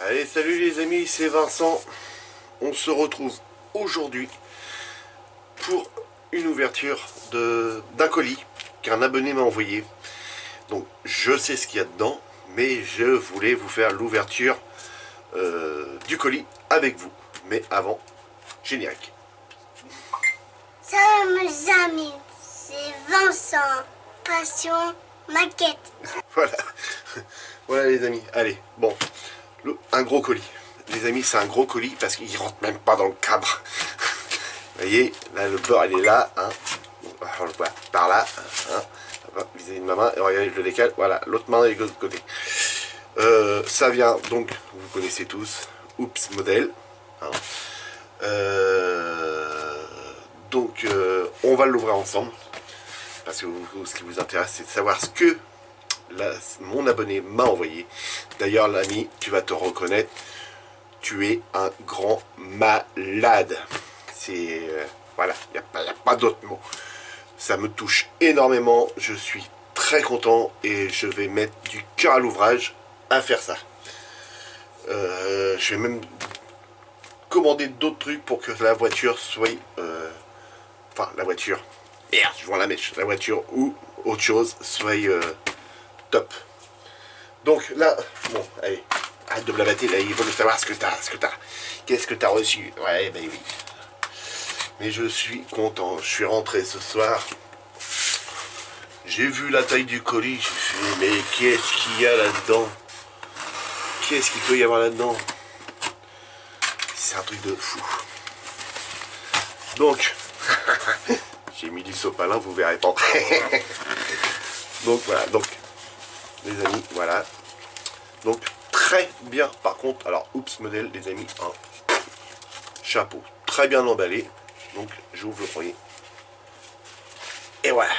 Allez, salut les amis, c'est Vincent. On se retrouve aujourd'hui pour une ouverture d'un colis qu'un abonné m'a envoyé. Donc je sais ce qu'il y a dedans, mais je voulais vous faire l'ouverture du colis avec vous. Mais avant, générique. Salut mes amis, c'est Vincent, passion maquette. Voilà, voilà les amis. Allez, bon, un gros colis. Les amis, c'est un gros colis parce qu'il rentre même pas dans le cadre. Vous voyez, là le beurre il est là, hein. On le voit par là, hein. Vis-à-vis de ma main, et regardez, je le décale, voilà, l'autre main est de l'autre côté. Ça vient, donc, vous connaissez tous, Oops Model. Hein. Donc, on va l'ouvrir ensemble, parce que ce qui vous intéresse, c'est de savoir ce que mon abonné m'a envoyé. D'ailleurs, l'ami, tu vas te reconnaître, tu es un grand malade. C'est... voilà, il n'y a pas d'autre mot. Ça me touche énormément, je suis très content et je vais mettre du cœur à l'ouvrage à faire ça. Je vais même commander d'autres trucs pour que la voiture soit... enfin, la voiture... Merde, je vois la mèche. La voiture ou autre chose soit top. Donc là, bon, allez, arrête de blablater, là, ils veulent savoir ce que t'as, Qu'est-ce que t'as reçu? Ouais, ben oui. Mais je suis content, je suis rentré ce soir. J'ai vu la taille du colis, j'ai fait, mais qu'est-ce qu'il y a là-dedans? Qu'est-ce qu'il peut y avoir là-dedans? C'est un truc de fou. Donc, j'ai mis du sopalin, vous verrez pas. Donc voilà, donc, les amis, voilà. Donc, très bien, par contre, alors, Oops Model, les amis, un chapeau très bien emballé. Donc, j'ouvre le premier. Et voilà.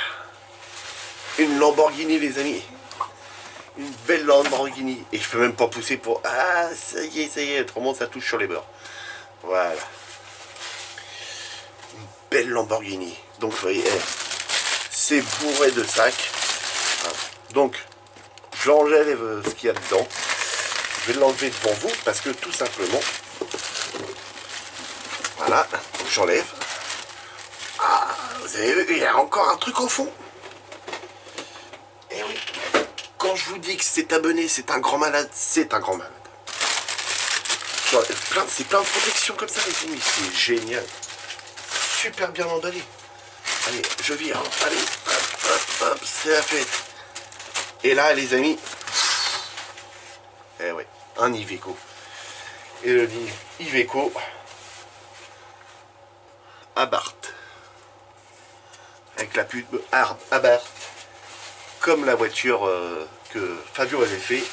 Une Lamborghini, les amis. Une belle Lamborghini. Et je peux même pas pousser pour... Ah, ça y est, autrement ça touche sur les bords. Voilà. Une belle Lamborghini. Donc, vous voyez, c'est bourré de sacs. Donc, j'enlève ce qu'il y a dedans. Je vais l'enlever devant vous parce que tout simplement... Voilà, j'enlève. Ah, vous avez vu, il y a encore un truc au fond. Et oui, quand je vous dis que cet abonné, c'est un grand malade, c'est un grand malade. C'est plein de protections comme ça, les amis, c'est génial. Super bien emballé. Allez, je vire, allez, hop, c'est la fête. Et là, les amis, eh ouais, un Iveco. Et le Iveco Abarth. Avec la pub Abarth. Comme la voiture que Fabio avait fait,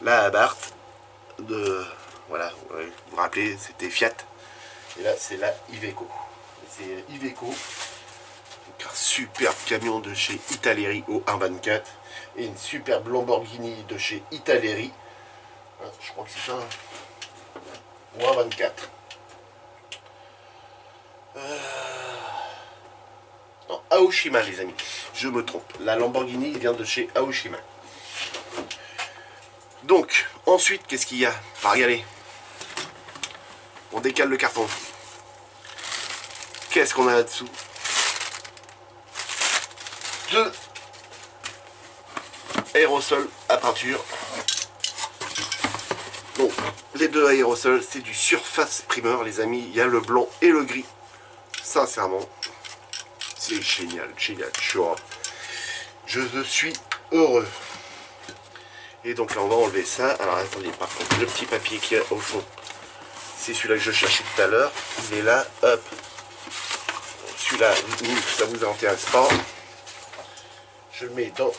la Abarth voilà, vous vous rappelez, c'était Fiat, et là c'est la Iveco. C'est Iveco, donc un superbe camion de chez Italeri au 1.24 et une superbe Lamborghini de chez Italeri, je crois que c'est ça, au 1.24. Non, Aoshima, les amis, je me trompe. La Lamborghini vient de chez Aoshima. Donc, ensuite, qu'est-ce qu'il y a? Regardez. On décale le carton. Qu'est-ce qu'on a là-dessous? Deux aérosols à peinture. Donc, les deux aérosols, c'est du Surface Primer, les amis. Il y a le blanc et le gris. Sincèrement, c'est génial, génial. Je suis heureux. Et donc là, on va enlever ça. Alors, attendez, par contre, le petit papier qu'il y a au fond, c'est celui-là que je cherchais tout à l'heure. Il est là, hop. Celui-là, ça vous intéresse pas. Je le mets dans,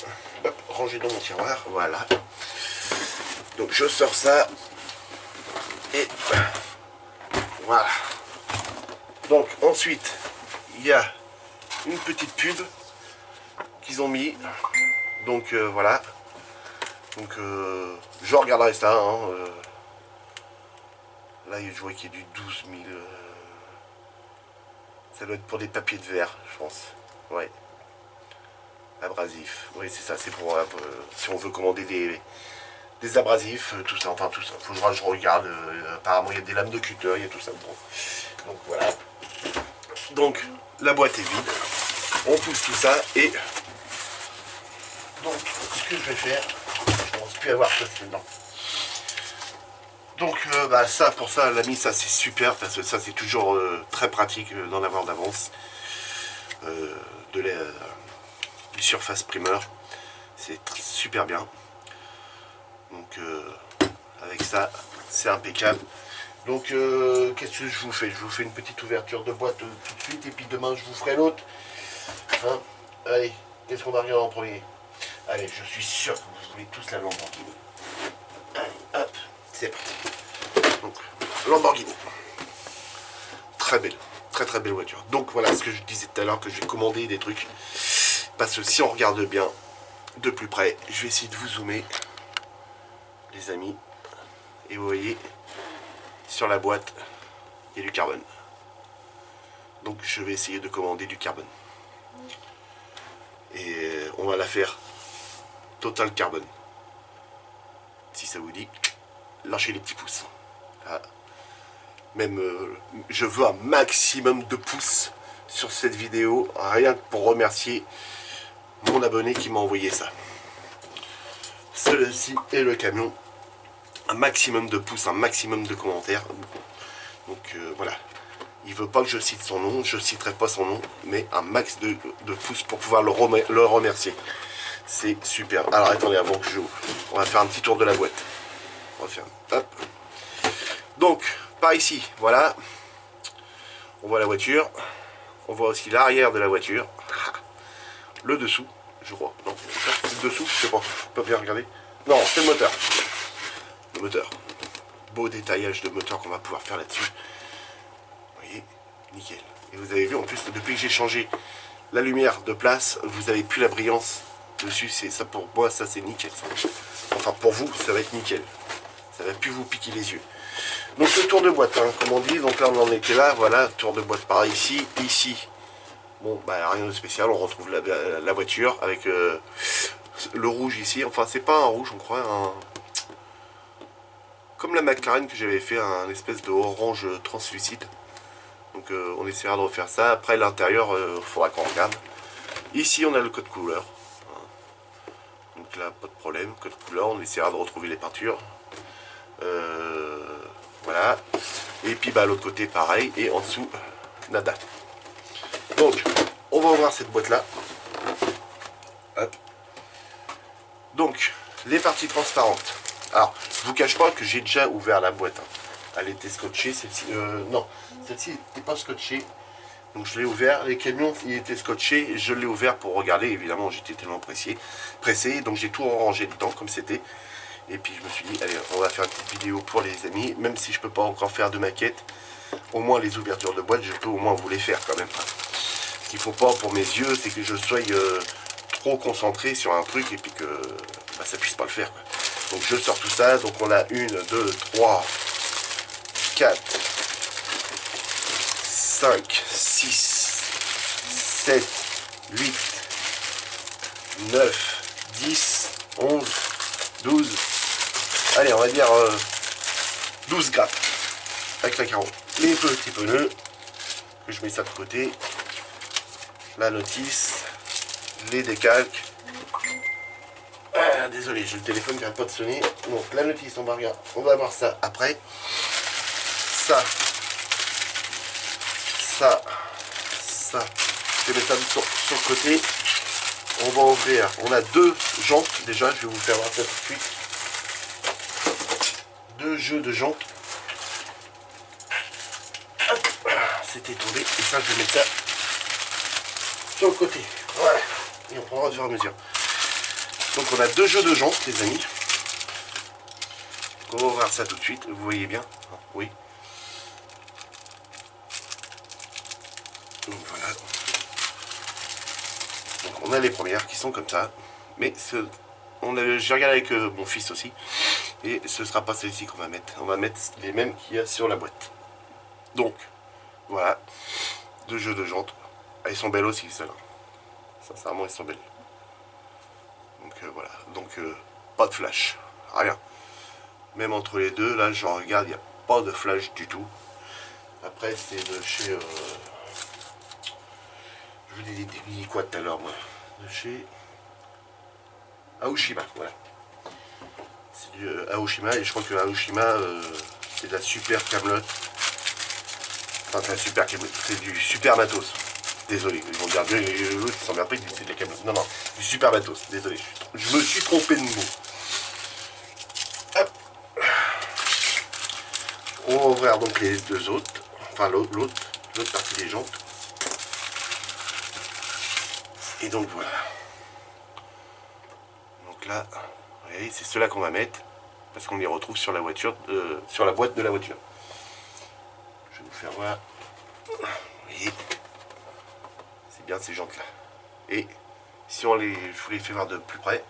hop, rangé dans mon tiroir. Voilà. Donc, je sors ça. Et voilà. Donc, ensuite, il y a une petite pub qu'ils ont mis. Donc, voilà. Donc, je regarderai ça. Hein, là, je vois qu'il y a du 12 000. Ça doit être pour des papiers de verre, je pense. Ouais. Abrasif. Oui, c'est ça. C'est pour si on veut commander des abrasifs, tout ça, enfin tout ça. Faudra que je regarde. Apparemment, il y a des lames de cutter, il y a tout ça. Bon. Donc voilà. Donc la boîte est vide. On pousse tout ça et donc ce que je vais faire, je pense plus avoir ça dedans. Donc bah, ça pour ça l'ami, ça c'est super parce que ça c'est toujours très pratique d'en avoir d'avance. Du surface primer, c'est super bien. Donc avec ça c'est impeccable. Donc qu'est-ce que je vous fais? Je vous fais une petite ouverture de boîte tout de suite et puis demain je vous ferai l'autre. Hein, allez, qu'est-ce qu'on va regarder en premier? Allez, je suis sûr que vous voulez tous la Lamborghini. Allez, hop, c'est parti. Donc, Lamborghini. Très belle, très belle voiture. Donc voilà ce que je disais tout à l'heure, que j'ai commandé des trucs. Parce que si on regarde bien de plus près, je vais essayer de vous zoomer, les amis. Et vous voyez, sur la boîte, il y a du carbone. Donc je vais essayer de commander du carbone. Et on va la faire total carbone. Si ça vous dit, lâchez les petits pouces. Ah. Même je veux un maximum de pouces sur cette vidéo, rien que pour remercier mon abonné qui m'a envoyé ça. Celui-ci est le camion. Un maximum de pouces, un maximum de commentaires. Donc voilà. Il veut pas que je cite son nom, je citerai pas son nom, mais un max de pouces pour pouvoir le remercier. C'est super. Alors attendez, avant que j'ouvre, on va faire un petit tour de la boîte. On va faire, hop. Donc, par ici, voilà. On voit la voiture. On voit aussi l'arrière de la voiture. Le dessous, je crois. Non, c'est le dessous, je sais pas. Je peux bien regarder. Non, c'est le moteur. Le moteur. Beau détaillage de moteur qu'on va pouvoir faire là-dessus. Vous voyez, nickel. Et vous avez vu, en plus, depuis que j'ai changé la lumière de place, vous avez plus la brillance dessus. C'est ça pour moi, ça c'est nickel. Ça. Enfin, pour vous, ça va être nickel. Ça va plus vous piquer les yeux. Donc le tour de boîte, hein, comme on dit. Donc là, on en était là. Voilà, tour de boîte par ici. Ici, bon, bah rien de spécial. On retrouve la voiture avec le rouge ici. Enfin, c'est pas un rouge, on croit. Comme la McLaren que j'avais fait, un espèce de orange translucide. Donc on essaiera de refaire ça. Après l'intérieur, il faudra qu'on regarde. Ici on a le code couleur. Donc là pas de problème, code couleur, on essaiera de retrouver les peintures. Voilà. Et puis bah l'autre côté pareil. Et en dessous, nada. Donc on va ouvrir cette boîte là. Hop. Donc les parties transparentes. Alors je vous cache pas que j'ai déjà ouvert la boîte. Elle était scotchée, celle-ci, non, celle-ci n'était pas scotchée, donc je l'ai ouvert, les camions, il était scotché, je l'ai ouvert pour regarder, évidemment j'étais tellement pressé, donc j'ai tout rangé dedans comme c'était, et puis je me suis dit, allez, on va faire une petite vidéo pour les amis, même si je peux pas encore faire de maquette, au moins les ouvertures de boîte, je peux au moins vous les faire quand même. Ce qu'il faut pas pour mes yeux, c'est que je sois trop concentré sur un truc, et puis que bah, ça puisse pas le faire, quoi. Donc je sors tout ça, donc on a 1, 2, 3... 4, 5, 6, 7, 8, 9, 10, 11, 12, allez on va dire 12 grappes avec la carreau. Les petits pneus, que je mets ça de côté, la notice, les décalques. Ah, désolé, j'ai le téléphone qui n'arrête pas de sonner. Donc la notice, on va voir ça après. Ça, je vais mettre ça sur le côté. On va ouvrir, on a 2 jantes déjà, je vais vous faire voir ça tout de suite. 2 jeux de jantes. C'était tombé, et ça je vais mettre ça sur le côté. Voilà, et on prendra au fur et à mesure. Donc on a 2 jeux de jantes les amis. On va ouvrir ça tout de suite, vous voyez bien. Oui. Donc voilà. Donc on a les premières qui sont comme ça. Mais j'ai regardé avec mon fils aussi. Et ce ne sera pas celle-ci qu'on va mettre. On va mettre les mêmes qu'il y a sur la boîte. Donc, voilà. 2 jeux de jantes. Elles sont belles aussi, celles-là. Sincèrement, elles sont belles. Donc voilà. Donc pas de flash. rien. Même entre les deux, là, je regarde, il n'y a pas de flash du tout. Après, c'est de chez... je vous ai dit quoi tout à l'heure, moi? De chez... Aoshima, voilà. C'est du Aoshima, et je crois que Aoshima, c'est de la super camelote. Enfin, c'est un super camelote, c'est du super matos. Désolé, ils vont dire, l'autre il s'en vient pas, il dit c'est de la camelote. Non, non, du super matos, désolé, je me suis trompé de mot. Hop. On va ouvrir donc les deux autres, enfin l'autre partie des jantes. Et donc voilà. Donc là, vous voyez, c'est ceux-là qu'on va mettre, parce qu'on les retrouve sur la voiture, sur la boîte de la voiture. Je vais vous faire voir. Vous voyez, c'est bien ces jantes-là. Et si on les, je vous les fais voir de plus près,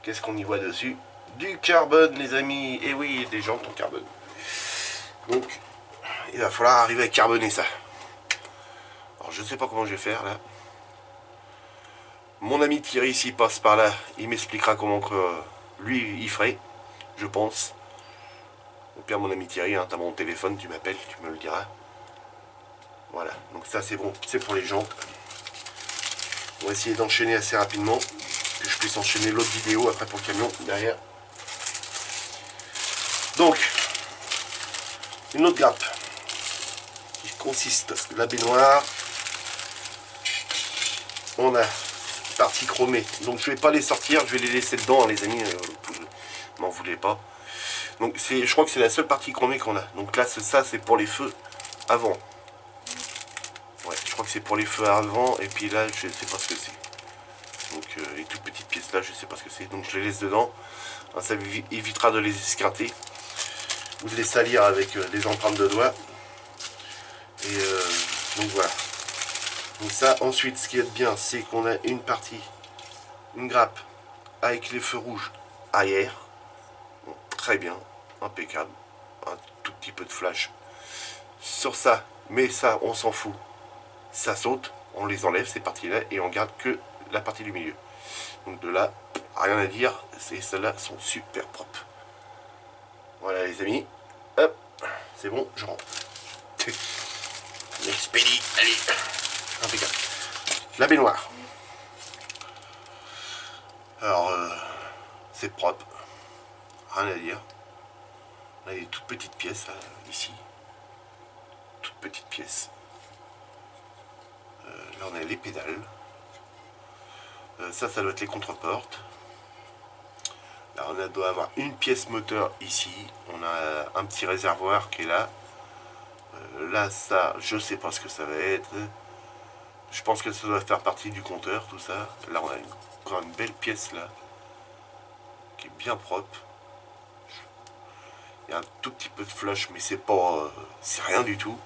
qu'est-ce qu'on y voit dessus? Du carbone, les amis. Et oui, des jantes en carbone. Donc, il va falloir arriver à carboner ça. Alors, je ne sais pas comment je vais faire là. Mon ami Thierry, s'il passe par là, il m'expliquera comment que lui, il ferait, je pense. Au pire, mon ami Thierry, hein, t'as mon téléphone, tu m'appelles, tu me le diras. Voilà, donc ça c'est bon, c'est pour les jantes. On va essayer d'enchaîner assez rapidement, que je puisse enchaîner l'autre vidéo après pour le camion derrière. Donc, une autre grappe qui consiste la baignoire. On a partie chromée, donc je vais pas les sortir, je vais les laisser dedans, hein, les amis, m'en voulez pas. Donc je crois que c'est la seule partie chromée qu'on a. Donc là, ça c'est pour les feux avant. Ouais, je crois que c'est pour les feux avant, et puis là, je sais pas ce que c'est. Donc les toutes petites pièces là, je sais pas ce que c'est, donc je les laisse dedans. Hein, ça évitera de les esquinter ou de les salir avec des empreintes de doigts. Et donc voilà. Donc ça, ensuite, ce qui est bien, c'est qu'on a une partie, une grappe avec les feux rouges arrière. Bon, très bien, impeccable. Un tout petit peu de flash sur ça, mais ça, on s'en fout. Ça saute, on les enlève ces parties-là et on garde que la partie du milieu. Donc de là, rien à dire, celles-là sont super propres. Voilà les amis, hop, c'est bon, je rentre. L'expédie, allez, impeccable. La baignoire. Alors, c'est propre, rien à dire. On a des toutes petites pièces là, ici, toutes petites pièces. Là on a les pédales. Ça doit être les contreportes. Là on doit avoir une pièce moteur ici. On a un petit réservoir qui est là. Là ça, je sais pas ce que ça va être. Je pense que ça doit faire partie du compteur, tout ça. Là on a encore une belle pièce là, qui est bien propre. Il y a un tout petit peu de flush, mais c'est pas, c'est rien du tout.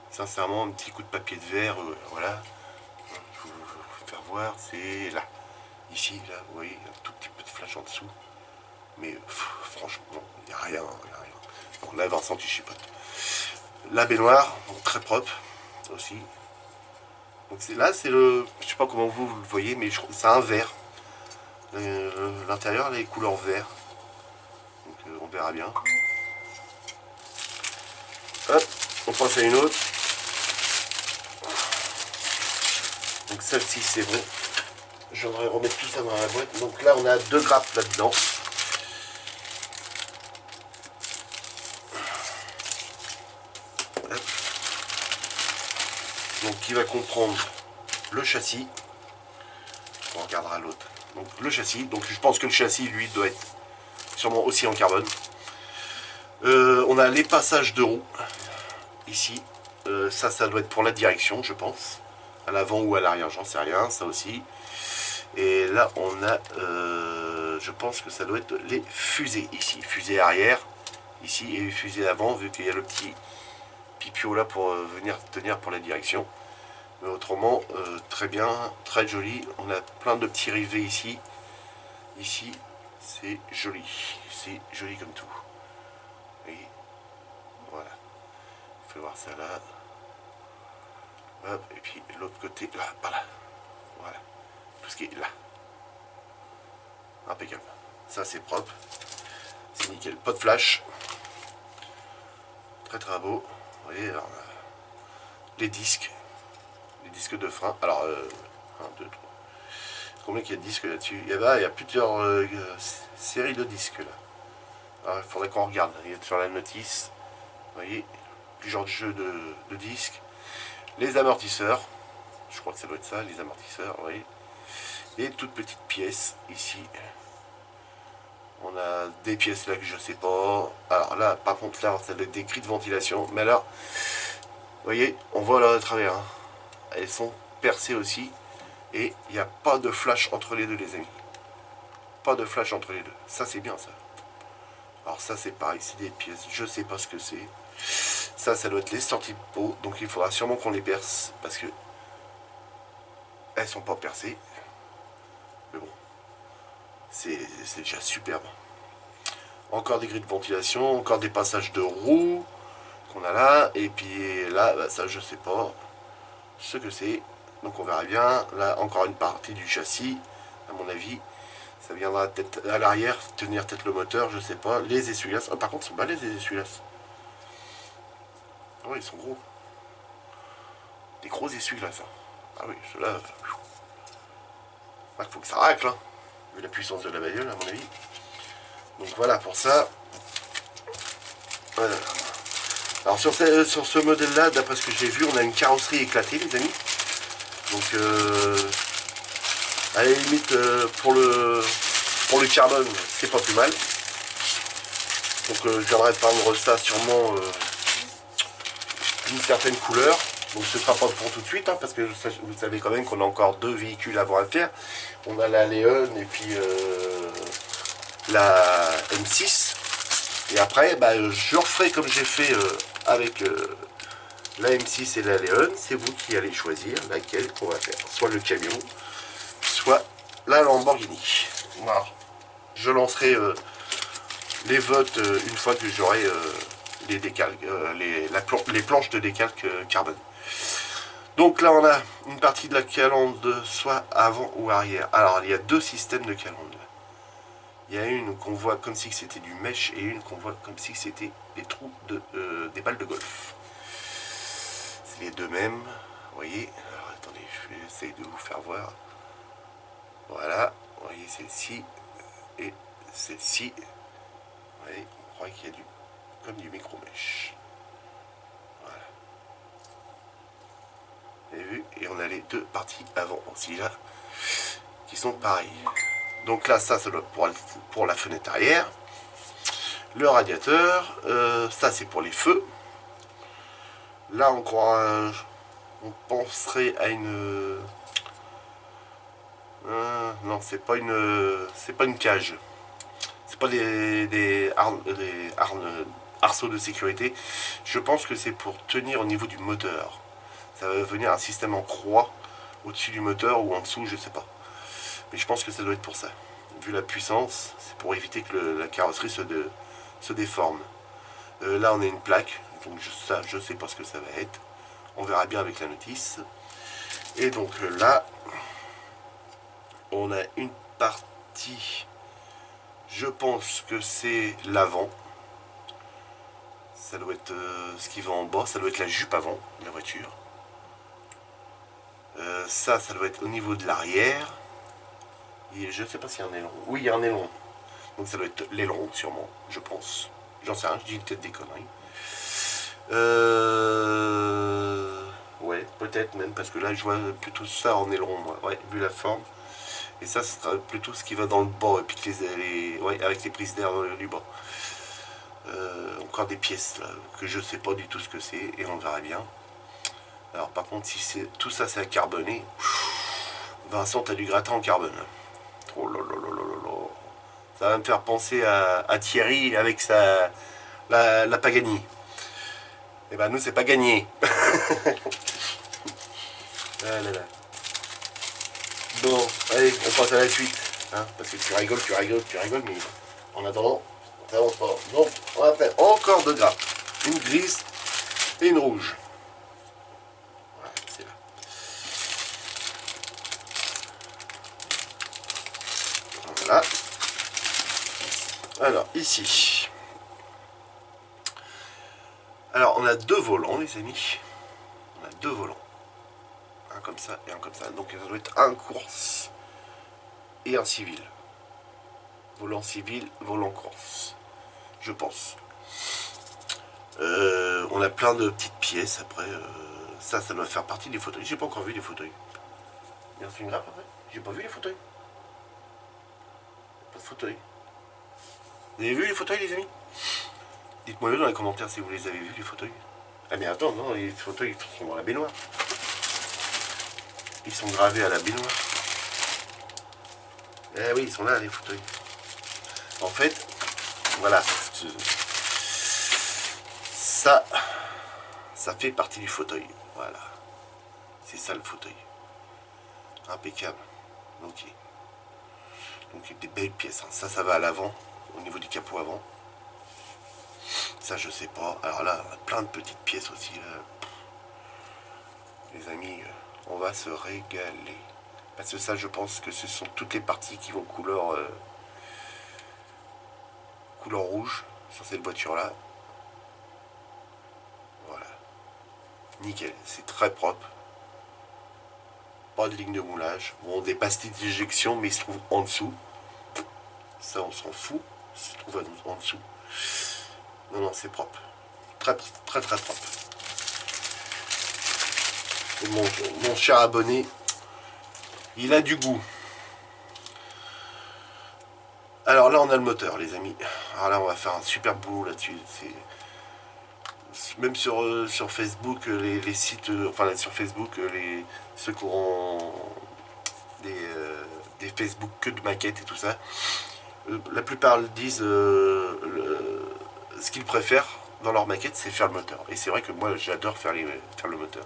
Sincèrement, un petit coup de papier de verre, voilà. Je vais vous faire voir, c'est là. Ici, là, vous voyez, un tout petit peu de flash en dessous. Mais franchement, il n'y a rien, il n'y a rien. Donc là, Vincent, tu chipotes. La baignoire, donc, très propre aussi. Donc là, c'est le... Je sais pas comment vous le voyez, mais c'est un vert. L'intérieur, les couleurs vert. Donc on verra bien. Hop, on passe à une autre. Donc celle-ci, c'est bon. Je voudrais remettre tout ça dans la boîte. Donc là, on a deux grappes là-dedans. Donc qui va comprendre le châssis. On regardera l'autre. Donc le châssis. Donc je pense que le châssis, lui, doit être sûrement aussi en carbone. On a les passages de roues. Ici. Ça doit être pour la direction, je pense. À l'avant ou à l'arrière, j'en sais rien. Ça aussi. Et là, on a, je pense que ça doit être les fusées ici. Fusée arrière, ici, et fusée avant, vu qu'il y a le petit pipio là pour venir tenir pour la direction. Mais autrement, très bien, très joli. On a plein de petits rivets ici. Ici, c'est joli. C'est joli comme tout. Et voilà. On fait voir ça là. Hop, et puis l'autre côté, là, par là. Voilà. Tout ce qui est là. Impeccable. Ça c'est propre. c'est nickel. Pas de flash. Très très beau. Vous voyez, alors, les disques de frein. Alors, 1, 2, 3. Combien qu'il y a de disques là-dessus? Il y a plusieurs séries de disques là. Alors, il faudrait qu'on regarde. Il y a sur la notice. Vous voyez, plusieurs jeux de disques. Les amortisseurs. Je crois que ça doit être ça, les amortisseurs, vous voyez. Et toutes petites pièces ici. On a des pièces là que je sais pas. Alors là, par contre, là, ça doit être des grilles de ventilation. Mais là, vous voyez, on voit là à travers. Hein. Elles sont percées aussi. Et il n'y a pas de flash entre les deux, les amis. Pas de flash entre les deux. Ça, c'est bien, ça. Alors ça, c'est pareil, c'est des pièces. Je sais pas ce que c'est. Ça doit être les sorties de peau. Donc il faudra sûrement qu'on les perce. Parce que elles sont pas percées. Mais bon. C'est déjà superbe. Encore des grilles de ventilation, encore des passages de roues qu'on a là. Et puis là, bah, ça je sais pas ce que c'est. Donc on verra bien. Là, encore une partie du châssis, à mon avis. Ça viendra peut-être à l'arrière, tenir peut-être le moteur, je sais pas. Les essuie-glaces. Ah, par contre, ils sont balèzes les essuie-glaces. Ah oui, ils sont gros. Des gros essuie-glaces. Hein. Ah oui, ceux-là. Il faut que ça racle, hein, vu la puissance de la bagnole, à mon avis. Donc voilà pour ça. Voilà. Alors sur ce modèle-là, d'après ce que j'ai vu, on a une carrosserie éclatée, les amis. Donc à la limite, pour le carbone, c'est pas plus mal. Donc je viendrai prendre ça sûrement d'une certaine couleur. Donc ce ne sera pas pour tout de suite, hein, parce que vous savez quand même qu'on a encore 2 véhicules avant à faire. On a la Léon et puis la M6. Et après, bah, je referai comme j'ai fait avec la M6 et la Léon. C'est vous qui allez choisir laquelle on va faire. Soit le camion, soit la Lamborghini. Voilà. Je lancerai les votes une fois que j'aurai les décalques, les planches de décalque carbone. Donc là on a une partie de la calandre soit avant ou arrière. Alors il y a 2 systèmes de calandre. Il y a une qu'on voit comme si c'était du mèche et une qu'on voit comme si c'était des trous des balles de golf. C'est les deux mêmes. Vous voyez. Alors attendez, je vais essayer de vous faire voir. Voilà. Vous voyez celle-ci et celle-ci. Vous voyez, on croit qu'il y a comme du micro-mèche. Voilà. Vous avez vu? Et on a les 2 parties avant aussi là qui sont pareilles. Donc là, ça doit pour la fenêtre arrière. Le radiateur, ça c'est pour les feux. Là encore, on penserait à une... non, c'est pas une cage. C'est pas des arceaux de sécurité. Je pense que c'est pour tenir au niveau du moteur. Ça va venir un système en croix au-dessus du moteur ou en dessous, je sais pas. Mais je pense que ça doit être pour ça. Vu la puissance, c'est pour éviter que la carrosserie se déforme. Là, on a une plaque. Donc ça, je sais pas ce que ça va être. On verra bien avec la notice. Et donc là, on a une partie. Je pense que c'est l'avant. Ça doit être ce qui va en bas. Ça doit être la jupe avant de la voiture. Ça doit être au niveau de l'arrière. Et je ne sais pas s'il y a un aileron. Oui, il y a un aileron. Donc ça doit être l'aileron, sûrement, je pense. J'en sais rien, je dis peut-être des conneries. Ouais, peut-être même, parce que là, je vois plutôt ça en aileron, moi. Ouais, vu la forme. Et ça, ce sera plutôt ce qui va dans le bas, et puis ouais, avec les prises d'air du bas. Encore des pièces, là, que je ne sais pas du tout ce que c'est, et on verra bien. Alors, par contre, si tout ça, c'est à carboner, Vincent, t'as du gratin en carbone. Oh là là là là là. Ça va me faire penser à Thierry avec la Pagani. Et ben nous c'est pas gagné. Ah là là. Bon, allez, on passe à la suite. Hein, parce que tu rigoles, mais en attendant, ça avance pas. Donc, on va faire encore 2 grappes. Une grise et une rouge. Voilà, c'est là. Voilà. Alors, ici. Alors, on a deux volants, les amis. On a deux volants. Un comme ça et un comme ça. Donc, ça doit être un course et un civil. Volant civil, volant course. Je pense. On a plein de petites pièces après. Ça doit faire partie des fauteuils. J'ai pas encore vu les fauteuils. Il y a une grappe après. J'ai pas vu les fauteuils. Pas de fauteuils. Vous avez vu les fauteuils, les amis? Dites-moi dans les commentaires si vous les avez vus, les fauteuils. Ah mais attends, non, les fauteuils ils sont dans la baignoire. Ils sont gravés à la baignoire. Eh oui, ils sont là, les fauteuils. En fait, voilà. Ça fait partie du fauteuil. Voilà. C'est ça le fauteuil. Impeccable. Ok. Donc il y a des belles pièces. Hein. Ça va à l'avant, au niveau du capot avant. Ça, je sais pas. Alors là, on a plein de petites pièces aussi. Là. Les amis, on va se régaler. Parce que ça, je pense que ce sont toutes les parties qui vont couleur rouge sur cette voiture-là. Voilà. Nickel. C'est très propre. Pas de ligne de moulage. Bon, des pastilles d'éjection, mais ils se trouvent en dessous. Ça, on s'en fout. Ils se trouvent en dessous. Non, c'est propre. Très propre. Et mon cher abonné, il a du goût. Alors là, on a le moteur, les amis. Alors là, on va faire un super boulot là-dessus. Même sur Facebook, les sites, enfin sur Facebook, ceux qui auront des Facebook que de maquettes et tout ça, la plupart disent ce qu'ils préfèrent dans leur maquette, c'est faire le moteur. Et c'est vrai que moi, j'adore faire le moteur.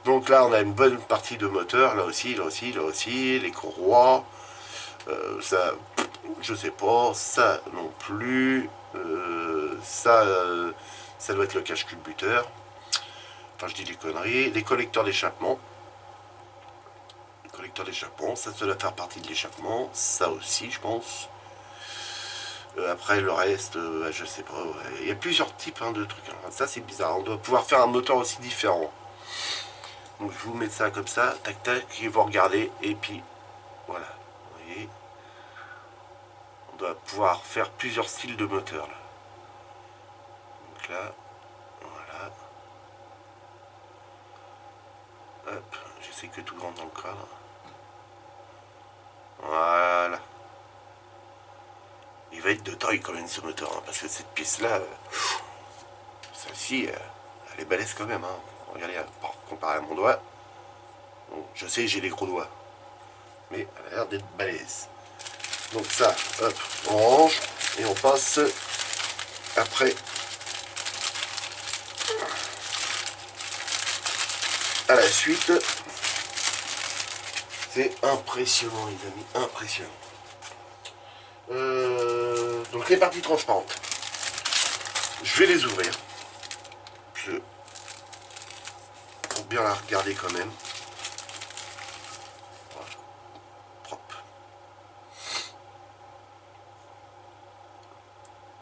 Donc là, on a une bonne partie de moteur, là aussi, les courroies, ça, je sais pas, ça non plus, ça doit être le cache-culbuteur, enfin je dis des conneries, les collecteurs d'échappement, ça doit faire partie de l'échappement, ça aussi, je pense. Après le reste, je sais pas, ouais. Il y a plusieurs types de trucs, hein. Ça c'est bizarre, on doit pouvoir faire un moteur aussi différent. Donc je vous mets ça comme ça, tac tac, et vous regardez, et puis voilà, vous voyez, on doit pouvoir faire plusieurs styles de moteur là. Donc là, voilà, hop, j'essaie que tout rentre dans le cadre, voilà. Il va être de taille quand même ce moteur, hein, parce que cette pièce là, celle-ci, elle est balèze quand même, hein. Regardez, comparé à mon doigt, bon, je sais j'ai des gros doigts, mais elle a l'air d'être balèze. Donc ça, hop, on range et on passe après à la suite. C'est impressionnant les amis, impressionnant. Donc les parties transparentes, je vais les ouvrir pour bien la regarder quand même. Voilà. Propre.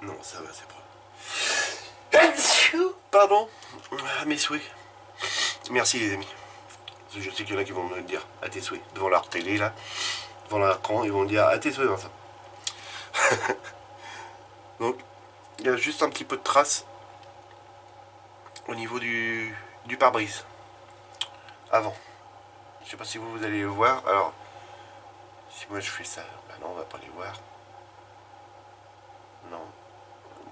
Non, ça va, c'est propre. Pardon, mes souhaits. Merci les amis. Je sais qu'il y en a qui vont me le dire à tes souhaits devant leur télé là, devant leur écran, ils vont me dire à tes souhaits Vincent. Donc il y a juste un petit peu de traces au niveau du pare-brise avant. Je sais pas si vous allez le voir. Alors si moi je fais ça, bah non, on va pas les voir. Non,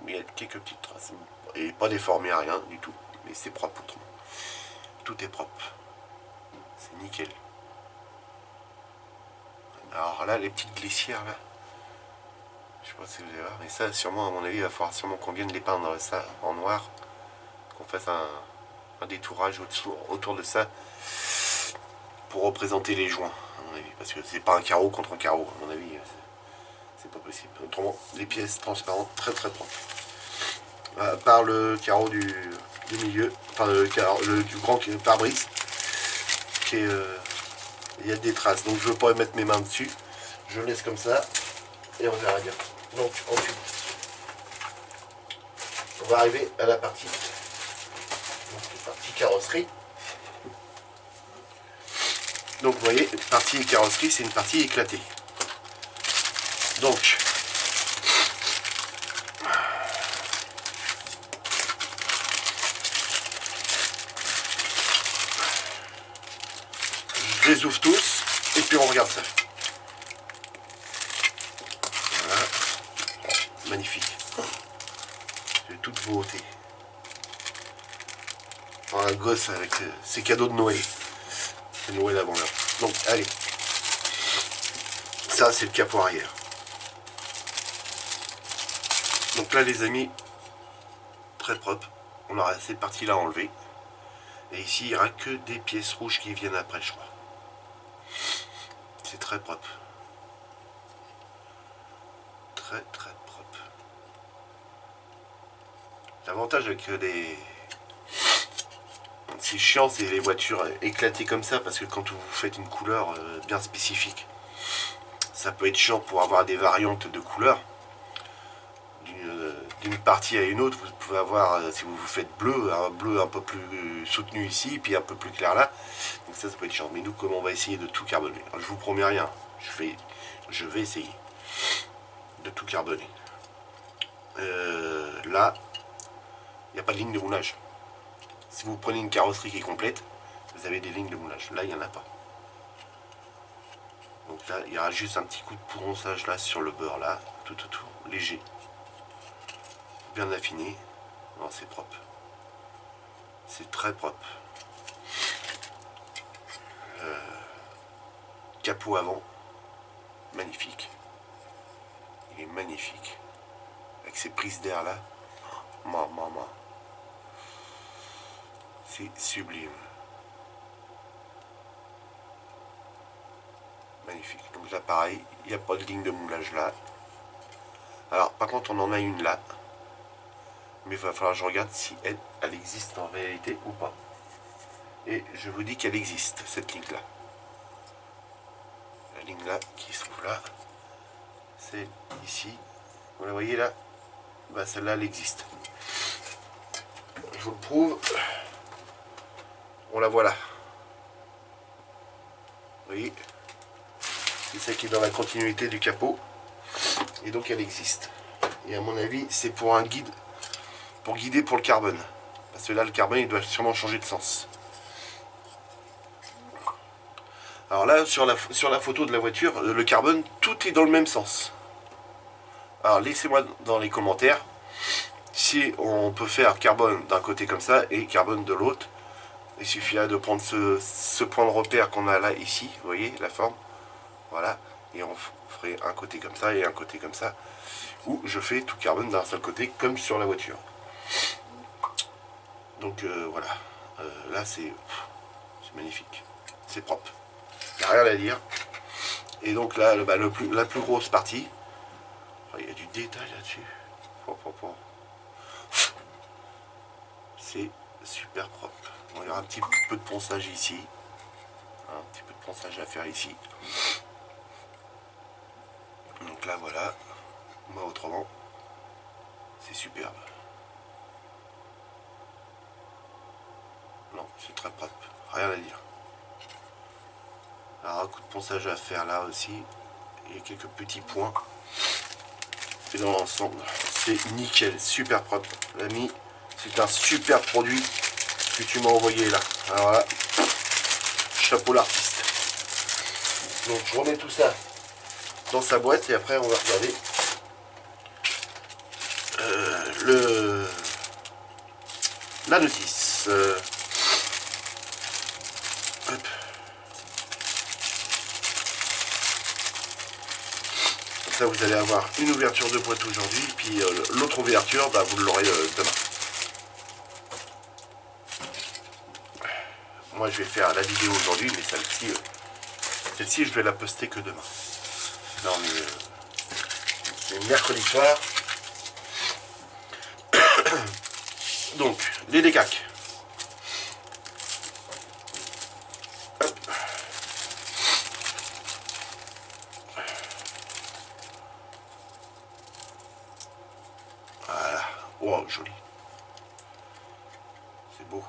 mais il y a quelques petites traces et pas déformé à rien du tout, mais c'est propre autrement. Tout est propre, c'est nickel. Alors là, les petites glissières là, je sais pas si vous allez voir, mais ça sûrement à mon avis il va falloir sûrement qu'on vienne les peindre ça en noir, qu'on fasse un détourage autour de ça pour représenter les joints à mon avis, parce que c'est pas un carreau contre un carreau à mon avis, c'est pas possible. Autrement, les pièces transparentes très propres, à part le carreau du milieu, enfin du grand pare-brise qui est il y a des traces, donc je ne veux pas mettre mes mains dessus, je laisse comme ça et on verra bien. Donc ensuite on va arriver à la partie carrosserie. Donc vous voyez, partie carrosserie, c'est une partie éclatée. Donc, je les ouvre tous et puis on regarde ça. Voilà. Magnifique. De toute beauté. Un gosse avec ses cadeaux de Noël. C'est Noël avant l'heure. Donc, allez. Ça, c'est le capot arrière. Donc là, les amis, très propre. On aura cette partie-là enlevée. Et ici, il n'y aura que des pièces rouges qui viennent après, je crois. C'est très propre. Très, très propre. L'avantage avec les... C'est chiant, c'est les voitures éclatées comme ça, parce que quand vous faites une couleur bien spécifique, ça peut être chiant pour avoir des variantes de couleurs. D'une partie à une autre, vous pouvez avoir, si vous faites bleu, un bleu un peu plus soutenu ici, puis un peu plus clair là. Donc ça peut être chiant. Mais nous, comme on va essayer de tout carbonner, alors, je vous promets rien, je vais essayer de tout carbonner. Là, il n'y a pas de ligne de moulage. Si vous prenez une carrosserie qui est complète, vous avez des lignes de moulage. Là, il n'y en a pas. Donc là, il y aura juste un petit coup de ponçage là sur le beurre là, tout, léger. Bien affiné. Non, c'est propre. C'est très propre. Capot avant, magnifique. Il est magnifique. Avec ses prises d'air là. Maman. C'est sublime. Magnifique. Donc là pareil, il n'y a pas de ligne de moulage là. Alors par contre on en a une là. Mais il va falloir que je regarde si elle existe en réalité ou pas. Et je vous dis qu'elle existe, cette ligne là. La ligne là qui se trouve là, c'est ici. Vous la voyez là? Bah celle-là elle existe. Je vous le prouve. On la voit là. Vous voyez? C'est celle qui est dans la continuité du capot. Et donc elle existe. Et à mon avis, c'est pour un guide, pour guider pour le carbone. Parce que là, le carbone, il doit sûrement changer de sens. Alors là, sur la photo de la voiture, le carbone, tout est dans le même sens. Alors laissez-moi dans les commentaires si on peut faire carbone d'un côté comme ça et carbone de l'autre. Il suffira de prendre ce point de repère qu'on a là, ici, vous voyez, la forme. Voilà, et on ferait un côté comme ça et un côté comme ça. Ou je fais tout carbone d'un seul côté, comme sur la voiture. Donc voilà, là c'est magnifique, c'est propre, il n'y a rien à dire. Et donc là, la plus grosse partie, il y a du détail là-dessus. C'est super propre. Bon, il y aura un petit peu de ponçage ici, un petit peu de ponçage à faire ici. Donc là voilà, moi autrement, c'est superbe. Non, c'est très propre, rien à dire. Alors un coup de ponçage à faire là aussi, il y a quelques petits points. Et dans l'ensemble, c'est nickel, super propre. L'ami, c'est un super produit que tu m'as envoyé là. Alors là, chapeau l'artiste. Donc je remets tout ça dans sa boîte et après on va regarder la notice. Hop. Comme ça vous allez avoir une ouverture de boîte aujourd'hui, puis l'autre ouverture, bah, vous l'aurez demain. Moi je vais faire la vidéo aujourd'hui, mais celle-ci je vais la poster que demain. Non mais c'est mercredi soir. Donc les décacs. Voilà. Wow, joli. C'est beau.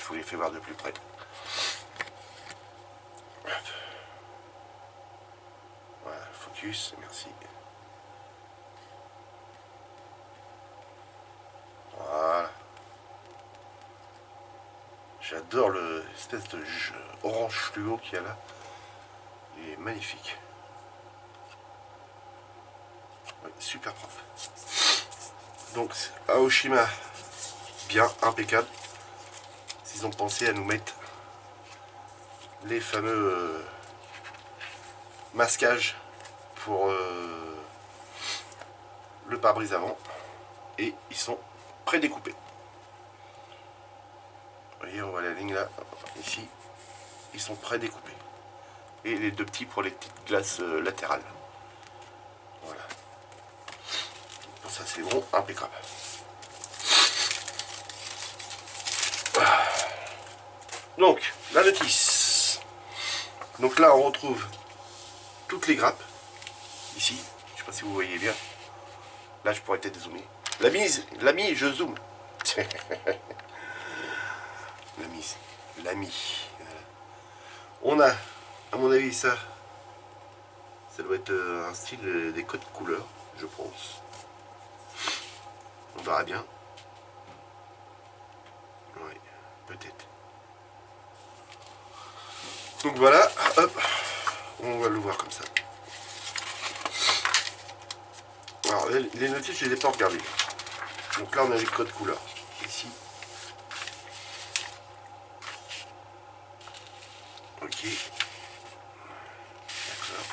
Je vous les fais voir de plus près. Voilà, focus, merci. Voilà. J'adore l'espèce de orange fluo qu'il y a là. Il est magnifique. Ouais, super propre. Donc Aoshima, bien impeccable. S'ils ont pensé à nous mettre les fameux masquages pour le pare-brise avant, et ils sont prédécoupés. Vous voyez, on voit la ligne là, ici, ils sont prédécoupés. Et les deux petits pour les petites glaces latérales. Voilà. Pour ça c'est bon, impeccable. Donc, la notice. Donc là, on retrouve toutes les grappes. Ici, je ne sais pas si vous voyez bien. Là, je pourrais peut-être zoomer. L'ami, je zoome. L'ami. On a, à mon avis, ça doit être un style des codes couleurs, je pense. On verra bien. Oui, peut-être. Donc voilà, hop, on va le voir comme ça. Alors les notices, je ne les ai pas regardées. Donc là on a les codes couleurs. Ici. Ok. D'accord.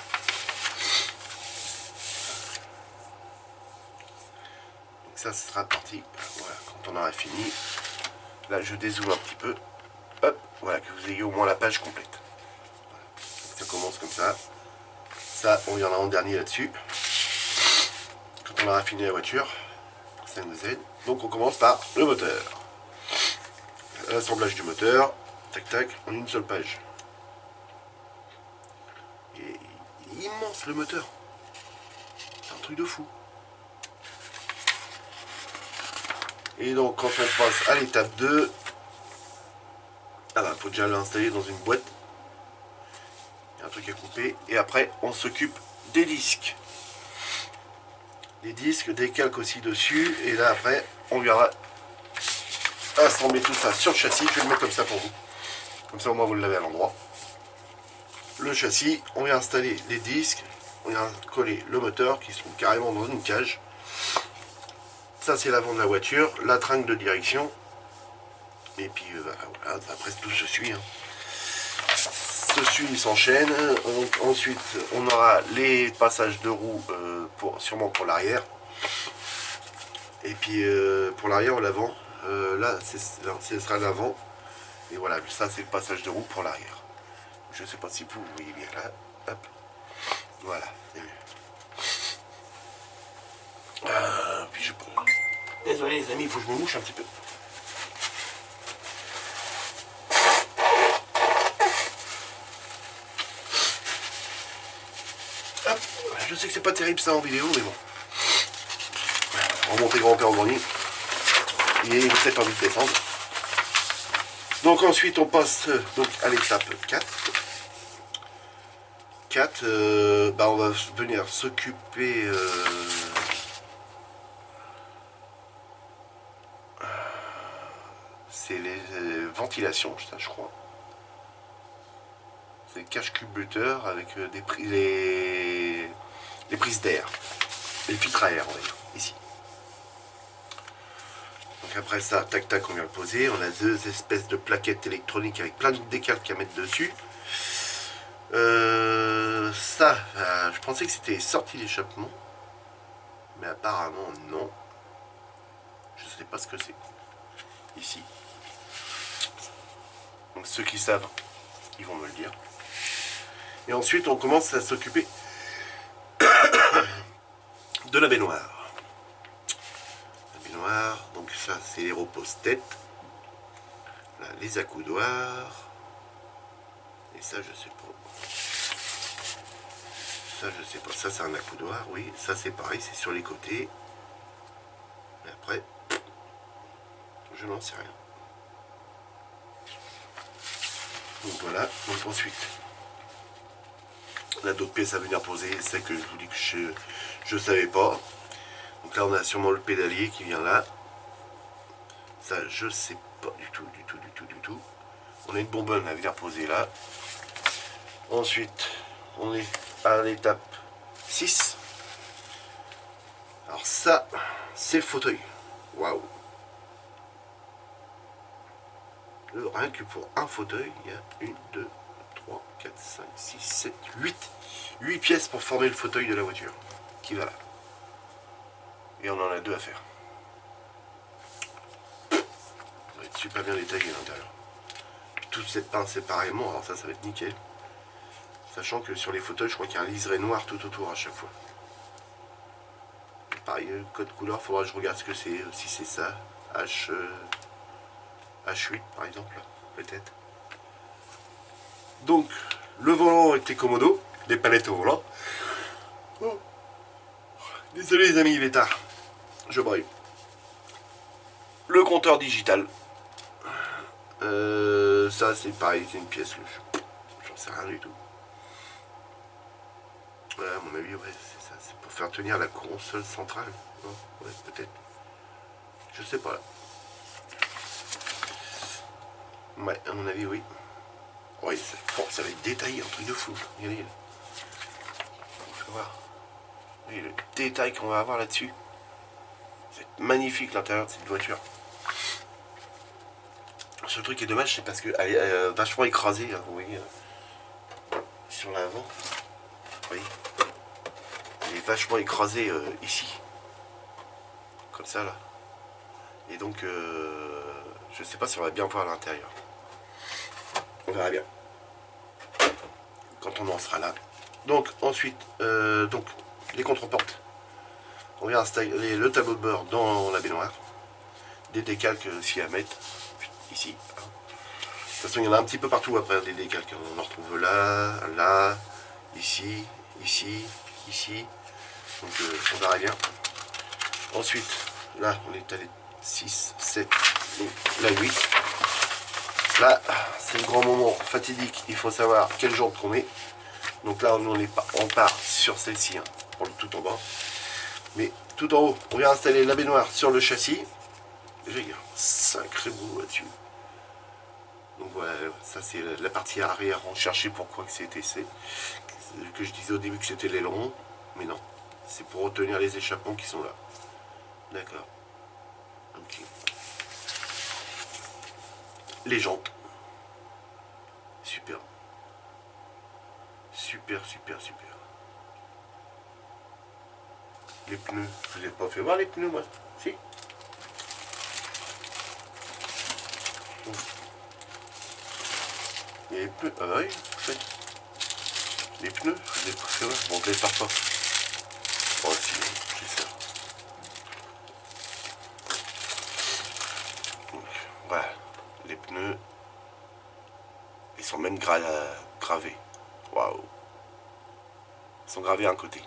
Donc ça ce sera parti. Voilà, quand on aura fini. Là je dézoome un petit peu. Hop, voilà, que vous ayez au moins la page complète. Voilà. Donc, ça commence comme ça. Ça, on y en a en dernier là-dessus. Quand on aura fini la voiture, ça nous aide. Donc on commence par le moteur. L'assemblage du moteur, tac tac, en une seule page. Et il est immense le moteur. C'est un truc de fou. Et donc quand on passe à l'étape 2, ah bah, faut déjà l'installer dans une boîte. Il y a un truc à couper. Et après on s'occupe des disques. Les disques, des calques aussi dessus. Et là après on viendra assembler tout ça sur le châssis. Je vais le mettre comme ça pour vous. Comme ça au moins vous l'avez à l'endroit. Le châssis, on vient installer les disques. On vient coller le moteur qui se trouve carrément dans une cage. Ça c'est l'avant de la voiture, la tringle de direction. Et puis voilà, après tout se suit. Hein. Il s'enchaîne. Ensuite on aura les passages de roues sûrement pour l'arrière. Et puis pour l'arrière ou l'avant, là ce sera l'avant. Et voilà, ça c'est le passage de roue pour l'arrière. Je ne sais pas si vous voyez bien là. Hop. Voilà, c'est mieux. Puis je peux... Désolé les amis, il faut que je me mouche un petit peu. Hop. Je sais que c'est pas terrible ça en vidéo, mais bon. Remonter grand-père au grenier. Il est peut-être envie de descendre. Donc ensuite on passe donc à l'étape 4. 4, on va venir s'occuper c'est les ventilations, ça je crois. C'est cache-culbuteur avec les prises d'air, les filtres à air, on va dire, ici. Donc après ça, tac tac, on vient le poser. On a deux espèces de plaquettes électroniques avec plein de décalques à mettre dessus. Ça, je pensais que c'était sorti d'échappement, mais apparemment non. Je sais pas ce que c'est. Ici. Donc ceux qui savent, ils vont me le dire. Et ensuite, on commence à s'occuper de la baignoire. La baignoire, donc ça, c'est les repose-tête. Là, les accoudoirs. Et ça, je sais pas. Ça, je sais pas. Ça, c'est un accoudoir, oui. Ça, c'est pareil, c'est sur les côtés. Et après, je n'en sais rien. Donc voilà, donc ensuite, on a d'autres pièces à venir poser, c'est que je vous dis que je ne savais pas. Donc là on a sûrement le pédalier qui vient là. Ça je sais pas du tout, du tout. On a une bonbonne à venir poser là. Ensuite, on est à l'étape 6. Alors ça, c'est le fauteuil. Waouh. Rien que pour un fauteuil, il y a 1, 2, 3, 4, 5, 6, 7, 8 pièces pour former le fauteuil de la voiture. Qui va là. Et on en a 2 à faire. Ça va être super bien détaillé à l'intérieur. Toutes ces pinces séparément, alors ça va être nickel. Sachant que sur les fauteuils, je crois qu'il y a un liseré noir tout autour à chaque fois. Pareil, code couleur, faudra que je regarde ce que c'est, si c'est ça. H8 par exemple, peut-être. Donc, le volant était commodo, des palettes au volant. Oh. Désolé les amis, il est tard. Je brûle. Le compteur digital. Ça c'est pareil, c'est une pièce que j'en sais rien du tout. Ouais, à mon avis, ouais, c'est ça. C'est pour faire tenir la console centrale. Non, ouais, peut-être. Je sais pas là. Ouais, à mon avis, oui. Oui, ça va être détaillé, un truc de fou. Regardez. On va voir. Oui, le détail qu'on va avoir là-dessus. C'est magnifique l'intérieur de cette voiture. Le seul truc qui est dommage, c'est parce qu'elle est vachement écrasée, hein, vous voyez, sur l'avant. Oui. Elle est vachement écrasée ici. Comme ça, là. Et donc, je sais pas si on va bien voir à l'intérieur. On verra bien. Quand on en sera là. Donc, ensuite, donc, les contreportes. On vient installer le tableau de bord dans la baignoire. Des décalques aussi à mettre. Ici. De toute façon, il y en a un petit peu partout après, des décalques. On en retrouve là, là, ici, ici, ici. Donc, on verra bien. Ensuite, là, on est allé 6, 7, donc là 8. Là, c'est le grand moment fatidique. Il faut savoir quelle jambe on met. Donc là, on part sur celle-ci, hein, pour le tout en bas. Mais tout en haut, on vient installer la baignoire sur le châssis. Déjà, il y a un sacré boulot là-dessus. Donc voilà, ça c'est la partie arrière. On cherchait pourquoi que c'était que je disais au début que c'était l'aileron. Mais non, c'est pour retenir les échappements qui sont là. D'accord. Ok. Les jantes. Super. Super, super, super. Les pneus. Je vous ai pas fait voir les pneus, moi. Si. Et les pneus. Ah bah oui, en fait. Les pneus, je vous ai pas fait voir. Bon, je les sors pas. Oh si, je les sors. Donc, voilà. Les pneus. Ils sont même gravés. Waouh. Ils sont gravés à un côté.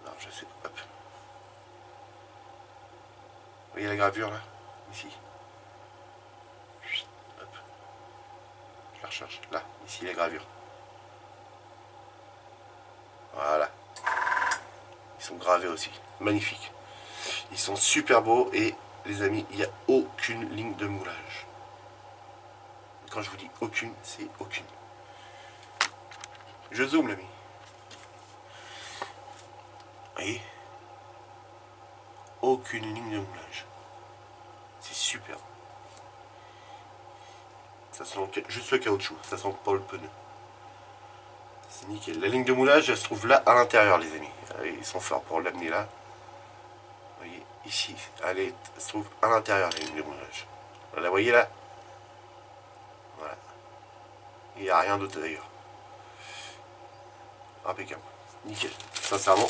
Non, je sais pas. Hop. Vous voyez la gravure là? Ici. Hop. Je la recherche. Là, ici la gravure. Voilà. Ils sont gravés aussi. Magnifiques. Ils sont super beaux et les amis, il n'y a aucune ligne de moulage. Quand je vous dis aucune, c'est aucune. Je zoome l'ami. Vous voyez? Aucune ligne de moulage. C'est super. Ça sent juste le caoutchouc, ça sent pas le pneu. C'est nickel. La ligne de moulage, elle se trouve là à l'intérieur, les amis. Ils sont forts pour l'amener là. Vous voyez, ici, elle se trouve à l'intérieur, la ligne de moulage. Vous la voyez là? Voilà. Il n'y a rien d'autre d'ailleurs. Impeccable. Nickel. Sincèrement,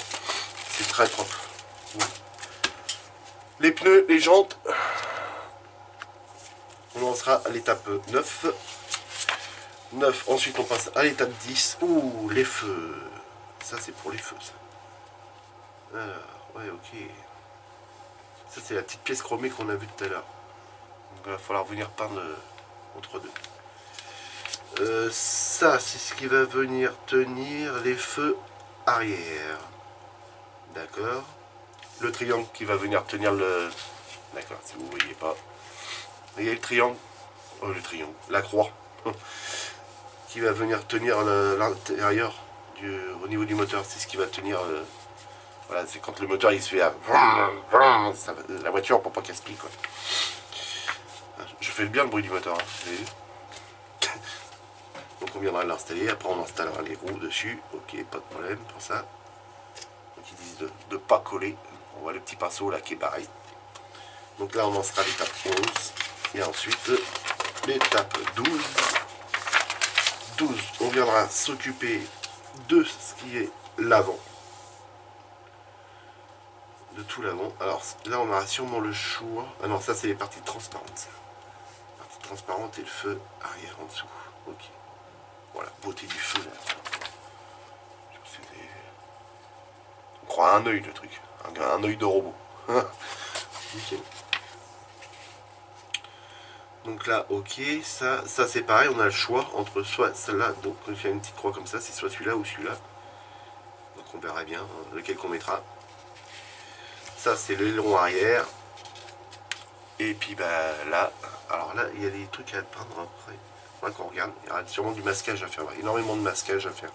c'est très propre. Ouais. Les pneus, les jantes. On en sera à l'étape 9. 9. Ensuite, on passe à l'étape 10. Ouh, les feux. Ça, c'est pour les feux, ça. Alors, ouais, ok. Ça, c'est la petite pièce chromée qu'on a vue tout à l'heure. Donc, il va falloir venir peindre entre deux. Ça, c'est ce qui va venir tenir les feux arrière. D'accord. Le triangle qui va venir tenir le... D'accord, si vous ne voyez pas. Vous voyez le triangle, la croix, qui va venir tenir l'intérieur au niveau du moteur. C'est ce qui va tenir... voilà, c'est quand le moteur il se fait... la voiture pour pas qu'elle se pique, quoi. Je fais bien le bruit du moteur, hein, vous avez vu. Donc on viendra l'installer, après on installera les roues dessus, ok, pas de problème pour ça. Donc ils disent de ne pas coller, on voit le petit pinceau là qui est barré. Donc là on en sera à l'étape 11, et ensuite l'étape 12. 12, on viendra s'occuper de ce qui est l'avant. De tout l'avant. Alors là on aura sûrement le choix, ah non ça c'est les parties transparentes. Ça. Partie transparente et le feu arrière en dessous, ok. Voilà, beauté du feu là. On croit à un œil le truc. Un œil de robot. Nickel. Donc là, ok, ça c'est pareil, on a le choix entre soit celle-là, donc quand il y a une petite croix comme ça, c'est soit celui-là ou celui-là. Donc on verra bien lequel qu'on mettra. Ça c'est l'aileron arrière. Et puis bah là, alors là il y a des trucs à peindre après. Qu'on regarde, il y aura sûrement du masquage à faire, énormément de masquage à faire.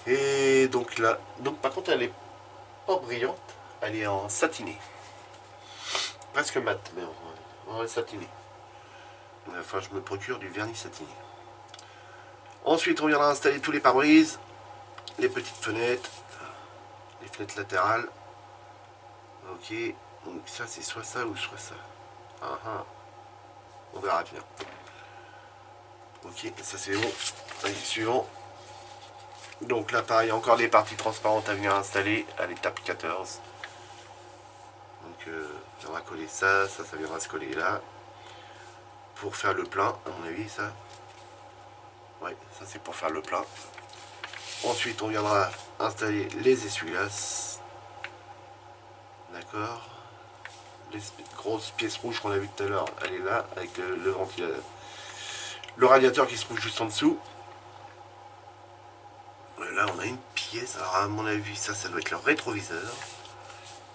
Et donc là, donc par contre elle est pas brillante, elle est en satiné. Presque mat, mais en satiné. Enfin je me procure du vernis satiné. Ensuite on viendra installer tous les pare-brises, les petites fenêtres, les fenêtres latérales. Ok, donc ça c'est soit ça ou soit ça. On verra bien. Ok, ça c'est bon. Allez, suivant. Donc là pareil, encore des parties transparentes à venir installer à l'étape 14. Donc on va coller ça viendra se coller là. Pour faire le plein, à mon avis ça. Ouais, ça c'est pour faire le plein. Ensuite on viendra installer les essuie-glaces. D'accord. Les grosses pièces rouges qu'on a vu tout à l'heure, elle est là, avec le ventilateur. Le radiateur qui se trouve juste en dessous. Là on a une pièce, alors à mon avis ça doit être le rétroviseur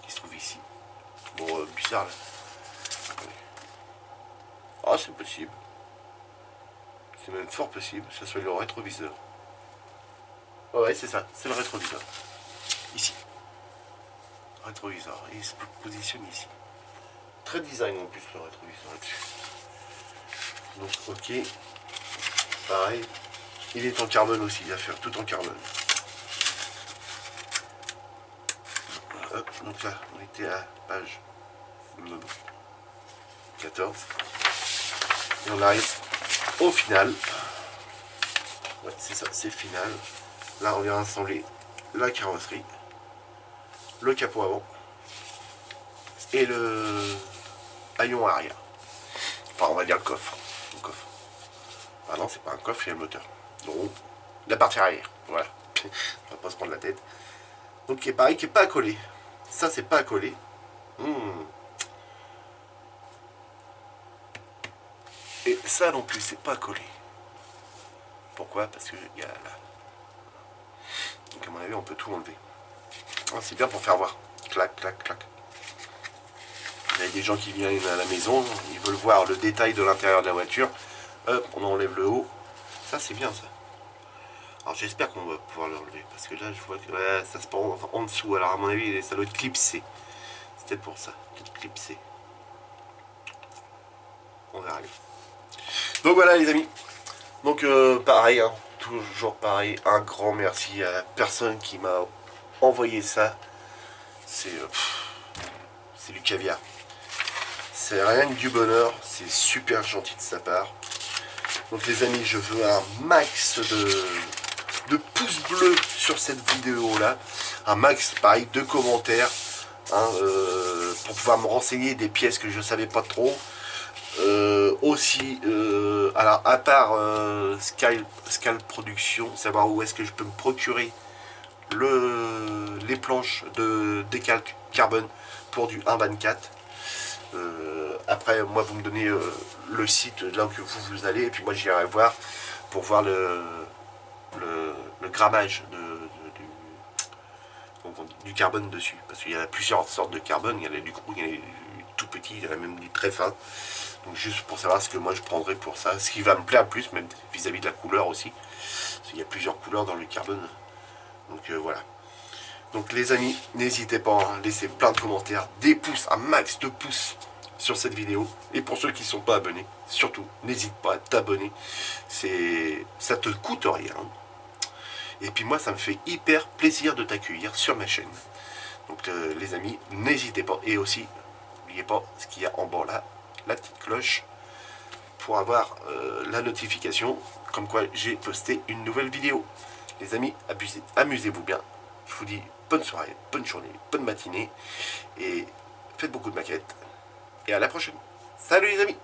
qui se trouve ici. Bon bizarre là. Ah c'est possible. C'est même fort possible, que ce soit le rétroviseur. Oh, ouais c'est ça, c'est le rétroviseur. Ici. Rétroviseur, il se positionne ici. Très design en plus le rétroviseur là-dessus. Donc ok. Pareil. Il est en carbone aussi, il va faire tout en carbone. Hop, donc là, on était à page 14. Et on arrive au final. Ouais, c'est ça, c'est final. Là, on vient assembler la carrosserie, le capot avant et le haillon arrière. Enfin, on va dire le coffre. Le coffre. Ah non, c'est pas un coffre, il y a le moteur. Donc, la partie arrière. Voilà. On va pas se prendre la tête. Donc, qui est pareil, qui est pas à coller. Ça, c'est pas à coller. Et ça non plus, c'est pas à coller. Pourquoi? Parce que il y a là. Donc, à mon avis, on peut tout enlever. Ah, c'est bien pour faire voir. Clac, clac, clac. Il y a des gens qui viennent à la maison, ils veulent voir le détail de l'intérieur de la voiture. Hop, on enlève le haut. Ça, c'est bien, ça. Alors, j'espère qu'on va pouvoir l'enlever. Parce que là, je vois que ouais, ça se prend en dessous. Alors, à mon avis, ça doit être clipsé. C'est peut-être pour ça. Peut-être clipsé. On verra. Donc, voilà, les amis. Donc, pareil, hein, toujours pareil. Un grand merci à la personne qui m'a envoyé ça. C'est du caviar. C'est rien que du bonheur. C'est super gentil de sa part. Donc les amis, je veux un max de pouces bleus sur cette vidéo là. Un max, pareil, de commentaires. Hein, pour pouvoir me renseigner des pièces que je ne savais pas trop. Aussi, alors à part Scal Production, savoir où est-ce que je peux me procurer les planches de décalque carbone pour du 1.24. après, moi, vous me donnez le site là où vous allez, et puis moi, j'irai voir pour voir le grammage du carbone dessus. Parce qu'il y a plusieurs sortes de carbone, il y en a du gros, il y en a du tout petit, il y en a même du très fin. Donc juste pour savoir ce que moi je prendrais pour ça, ce qui va me plaire plus, même vis-à-vis de la couleur aussi. Parce qu'il y a plusieurs couleurs dans le carbone. Donc voilà. Donc les amis, n'hésitez pas à laisser plein de commentaires, des pouces, un max de pouces sur cette vidéo. Et pour ceux qui ne sont pas abonnés, surtout, n'hésite pas à t'abonner. Ça te coûte rien. Et puis moi, ça me fait hyper plaisir de t'accueillir sur ma chaîne. Donc les amis, n'hésitez pas. Et aussi, n'oubliez pas ce qu'il y a en bas là, la petite cloche, pour avoir la notification comme quoi j'ai posté une nouvelle vidéo. Les amis, amusez-vous bien. Je vous dis bonne soirée, bonne journée, bonne matinée. Et faites beaucoup de maquettes. Et à la prochaine. Salut les amis!